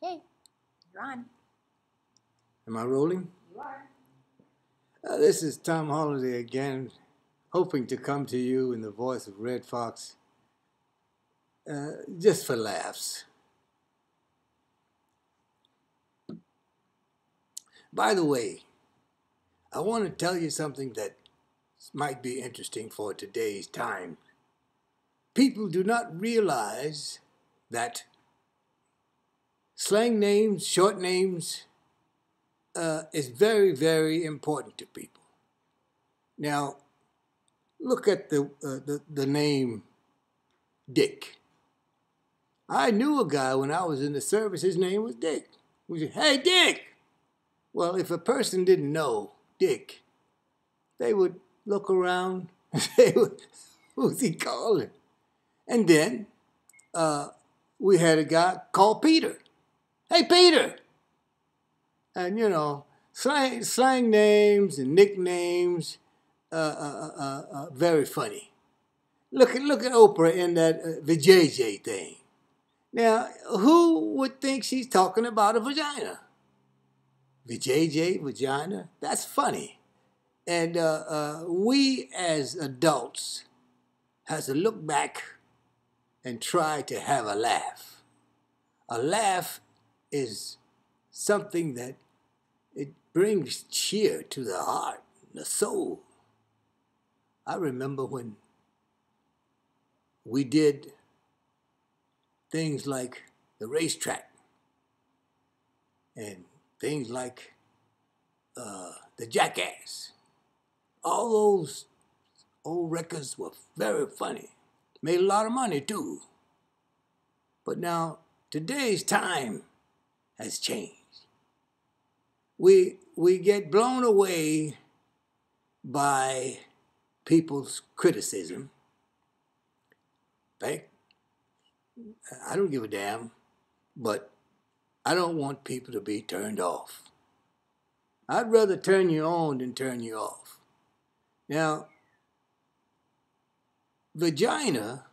Okay, you're on. Am I rolling? You are. This is Tom Holiday again, hoping to come to you in the voice of Red Fox, just for laughs. By the way, I want to tell you something that might be interesting for today's time. People do not realize that slang names, short names, is very, very important to people. Now, look at the name Dick. I knew a guy when I was in the service, his name was Dick. We said, "Hey, Dick!" Well, if a person didn't know Dick, they would look around and say, "Who's he calling?" And then we had a guy called Peter. "Hey, Peter!" And, slang names and nicknames, very funny. Look at Oprah in that vajayjay thing. Now, who would think she's talking about a vagina? Vajayjay, vagina? That's funny. And we as adults has to look back and try to have a laugh. A laugh is something that it brings cheer to the heart, the soul. I remember when we did things like the racetrack and things like the Jackass. All those old records were very funny. Made a lot of money too. But now today's time has changed. We get blown away by people's criticism. In fact, I don't give a damn, but I don't want people to be turned off. I'd rather turn you on than turn you off. Now, vagina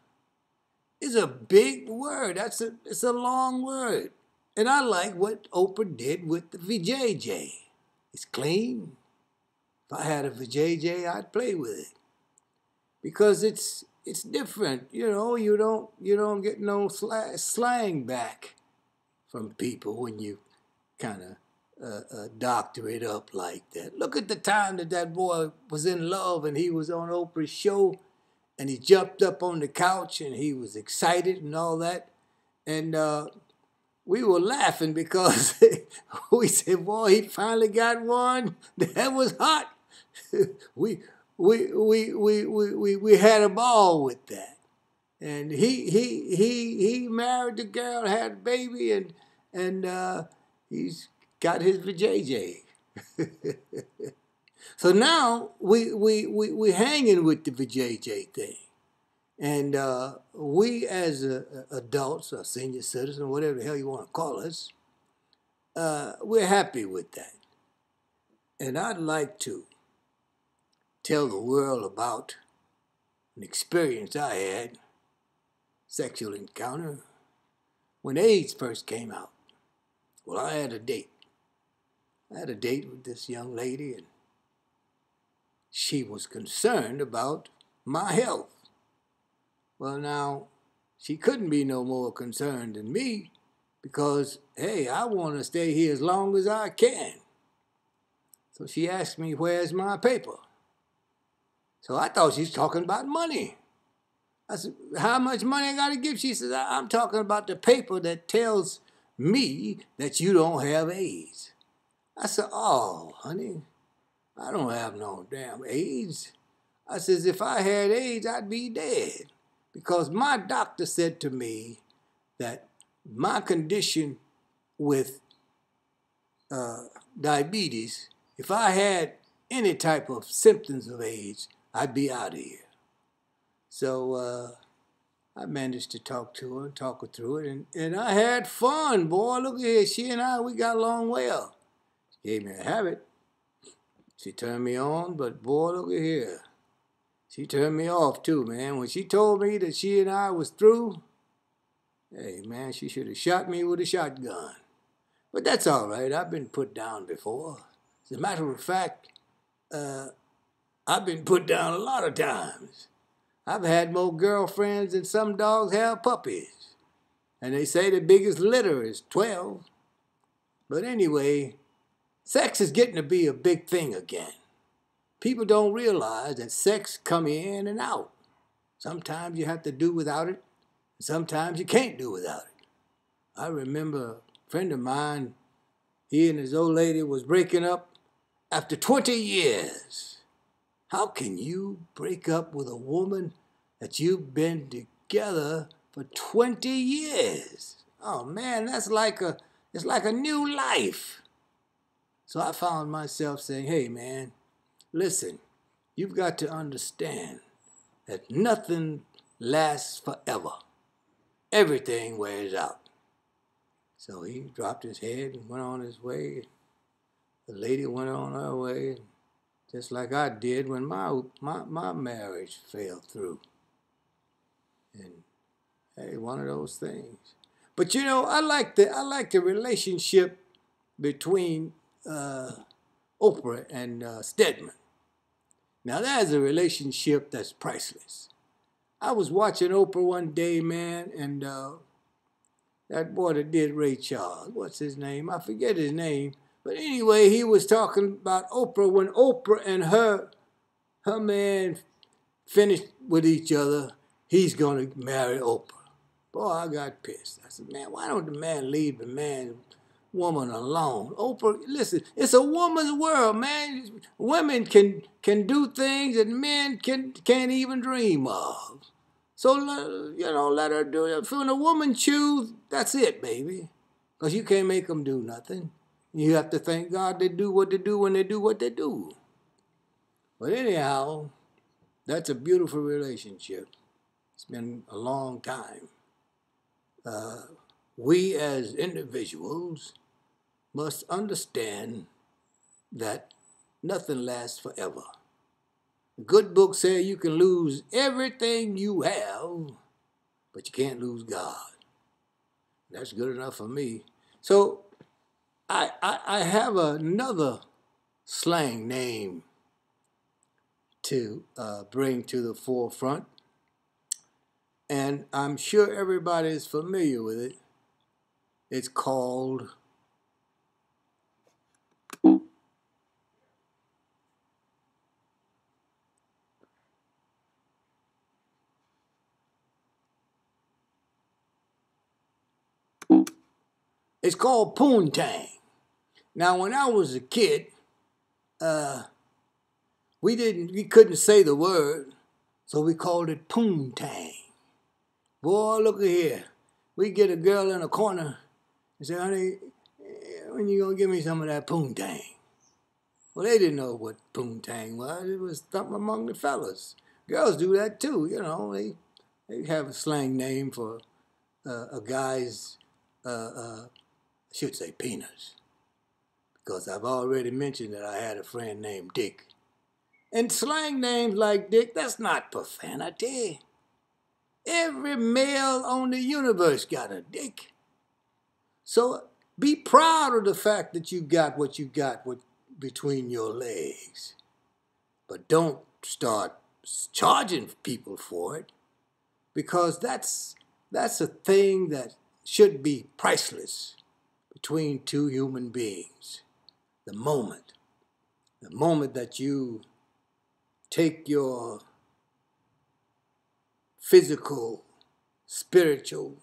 is a big word. It's a long word. And I like what Oprah did with the vajayjay. It's clean. If I had a vajayjay, I'd play with it. Because it's different. You don't get no slang back from people when you kind of doctor it up like that. Look at the time that boy was in love and he was on Oprah's show and he jumped up on the couch and he was excited and all that. And we were laughing because we said, "Boy, he finally got one. That was hot." we had a ball with that. And he married the girl, had a baby, and he's got his vajayjay. So now we hanging with the vajayjay thing. And we as adults or senior citizens, whatever the hell you want to call us, we're happy with that. And I'd like to tell the world about an experience I had, sexual encounter, when AIDS first came out. Well, I had a date. I had a date with this young lady, and she was concerned about my health. Well, now, she couldn't be no more concerned than me because, hey, I want to stay here as long as I can. So she asked me, "Where's my paper?" So I thought she was talking about money. I said, "How much money I got to give?" She said, "I'm talking about the paper that tells me that you don't have AIDS." I said, "Oh, honey, I don't have no damn AIDS." I says, "If I had AIDS, I'd be dead. Because my doctor said to me that my condition with diabetes, if I had any type of symptoms of AIDS, I'd be out of here." So I managed to talk to her and talk her through it, and I had fun, boy. Look at here. She and I, we got along well. She gave me a habit. She turned me on, but boy, look at here. She turned me off too, man. When she told me that she and I was through, hey, man, she should have shot me with a shotgun. But that's all right. I've been put down before. As a matter of fact, I've been put down a lot of times. I've had more girlfriends than some dogs have puppies. And they say the biggest litter is 12. But anyway, sex is getting to be a big thing again. People don't realize that sex come in and out. Sometimes you have to do without it. Sometimes you can't do without it. I remember a friend of mine, he and his old lady was breaking up after 20 years. How can you break up with a woman that you've been together for 20 years? Oh man, it's like a new life. So I found myself saying, hey man, listen, you've got to understand that nothing lasts forever. Everything wears out. So he dropped his head and went on his way. The lady went on her way, just like I did when my marriage fell through. And hey, one of those things. But you know, I like the relationship between Oprah and Stedman. Now that's a relationship that's priceless. I was watching Oprah one day, man, and that boy that did Ray Charles, what's his name? I forget his name. But anyway, he was talking about Oprah when Oprah and her man finished with each other. He's going to marry Oprah. Boy, I got pissed. I said, man, why don't the man leave the woman alone? Oprah, listen, it's a woman's world, man. Women can do things that men can't even dream of. So, let her do it. When a woman choose, that's it, baby. Because you can't make them do nothing. You have to thank God they do what they do when they do what they do. But anyhow, that's a beautiful relationship. It's been a long time. We as individuals must understand that nothing lasts forever. The good book says you can lose everything you have, but you can't lose God. That's good enough for me. So I have another slang name to bring to the forefront, and I'm sure everybody is familiar with it. It's called poontang. Now, when I was a kid, we couldn't say the word, so we called it poontang. Boy, look at here. We get a girl in a corner and say, honey, when you gonna give me some of that poontang? Well, they didn't know what poontang was. It was something among the fellas. Girls do that too, you know. They have a slang name for a guy's, I should say penis. Because I've already mentioned that I had a friend named Dick. And slang names like Dick, that's not profanity. Every male on the universe got a dick. So be proud of the fact that you got what you got between your legs. But don't start charging people for it, because that's a thing that should be priceless between two human beings. The moment that you take your physical, spiritual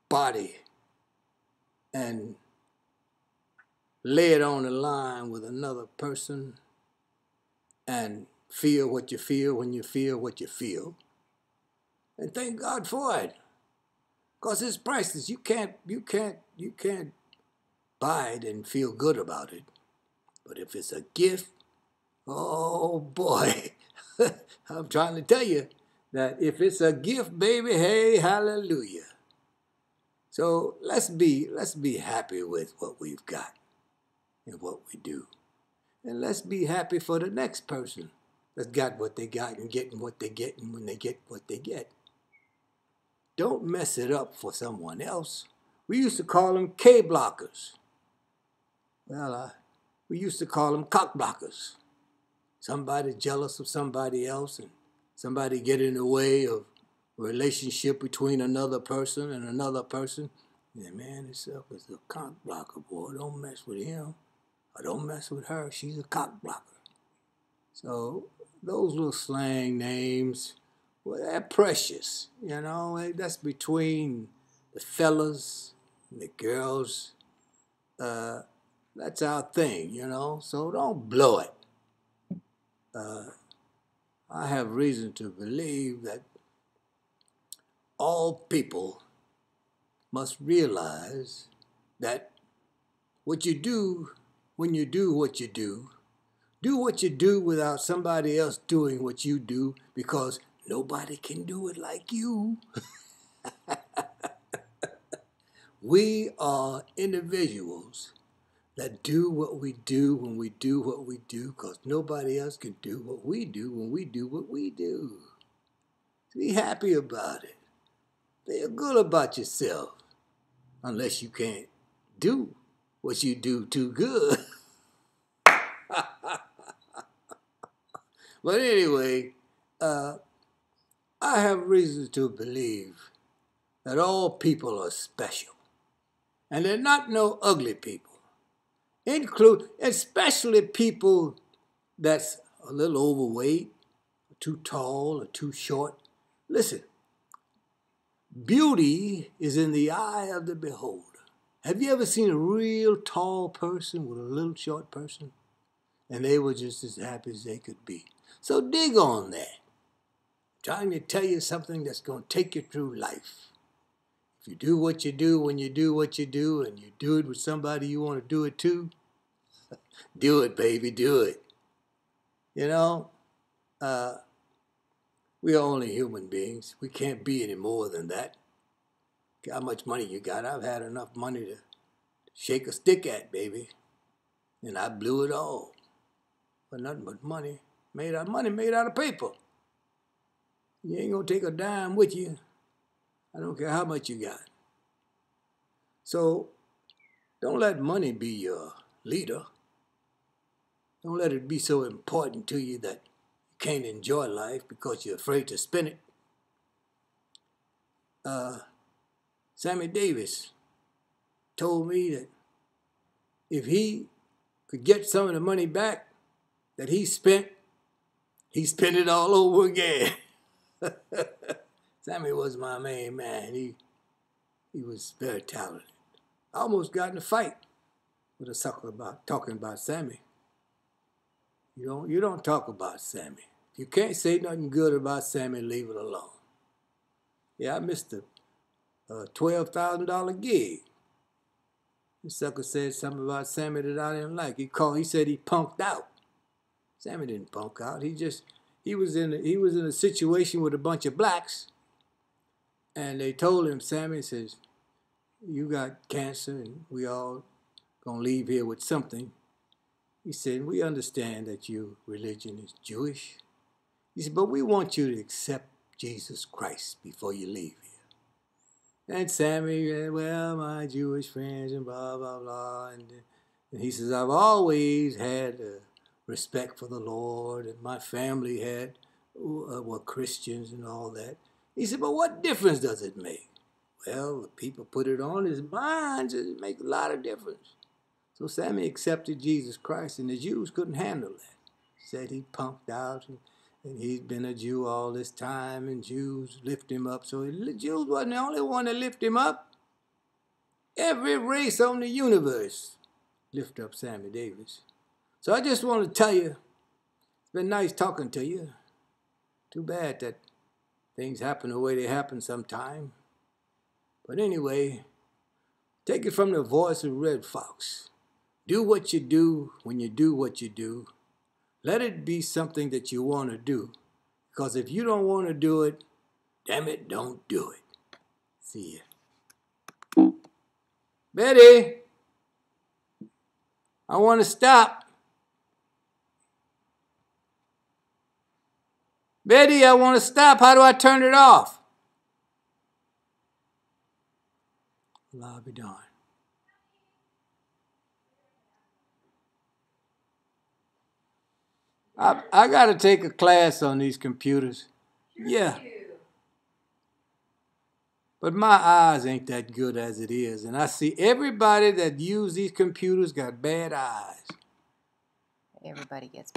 body and lay it on the line with another person and feel what you feel when you feel what you feel, and thank God for it, because it's priceless. You can't buy it and feel good about it. But if it's a gift, oh boy, I'm trying to tell you that if it's a gift, baby, hey, hallelujah. So let's be happy with what we've got and what we do. And let's be happy for the next person that's got what they got and getting what they get when they get what they get. Don't mess it up for someone else. We used to call them K blockers. Well, we used to call them cock blockers. Somebody jealous of somebody else and somebody get in the way of a relationship between another person and another person. Yeah, man, this up is a cock blocker, boy. Don't mess with him. Or don't mess with her. She's a cock blocker. So those little slang names, well, they're precious. You know, that's between the fellas and the girls. That's our thing, you know. So don't blow it. I have reason to believe that all people must realize that what you do when you do what you do without somebody else doing what you do, because nobody can do it like you. We are individuals that do what we do when we do what we do, because nobody else can do what we do when we do what we do. Be happy about it. Feel good about yourself, unless you can't do what you do too good. But anyway, I have reason to believe that all people are special. And they're not no ugly people. Especially people that's a little overweight, too tall, or too short. Listen, beauty is in the eye of the beholder. Have you ever seen a real tall person with a little short person? And they were just as happy as they could be. So dig on that. Trying to tell you something that's going to take you through life. If you do what you do when you do what you do, and you do it with somebody you want to do it to, do it, baby, do it. You know, we are only human beings. We can't be any more than that. How much money you got? I've had enough money to shake a stick at, baby. And I blew it all. But nothing but money made out of paper. You ain't gonna take a dime with you. I don't care how much you got. So don't let money be your leader. Don't let it be so important to you that you can't enjoy life because you're afraid to spend it. Sammy Davis told me that if he could get some of the money back that he spent it all over again. Sammy was my main man. He was very talented. I almost got in a fight with a sucker about talking about Sammy. You don't talk about Sammy. If you can't say nothing good about Sammy, leave it alone. Yeah, I missed a $12,000 gig. The sucker said something about Sammy that I didn't like. He said he punked out. Sammy didn't punk out. He was in a situation with a bunch of blacks, and they told him, Sammy says, you got cancer and we all gonna leave here with something. He said, we understand that your religion is Jewish. He said, but we want you to accept Jesus Christ before you leave here. And Sammy, well, my Jewish friends and blah, blah, blah. And he says, I've always had respect for the Lord, and my family were Christians and all that. He said, but what difference does it make? Well, the people put it on his mind, it makes a lot of difference. So Sammy accepted Jesus Christ, and the Jews couldn't handle that. Said he punked out, and he'd been a Jew all this time, and Jews lift him up. So the Jews wasn't the only one that lift him up. Every race on the universe lift up Sammy Davis. So I just want to tell you, it's been nice talking to you. Too bad that things happen the way they happen sometime. But anyway, take it from the voice of Red Fox. Do what you do when you do what you do. Let it be something that you want to do. Because if you don't want to do it, damn it, don't do it. See ya. Betty, I want to stop. Betty, I want to stop. How do I turn it off? Well, I'll be darned. I got to take a class on these computers. Yeah. But my eyes ain't that good as it is. And I see everybody that use these computers got bad eyes. Everybody gets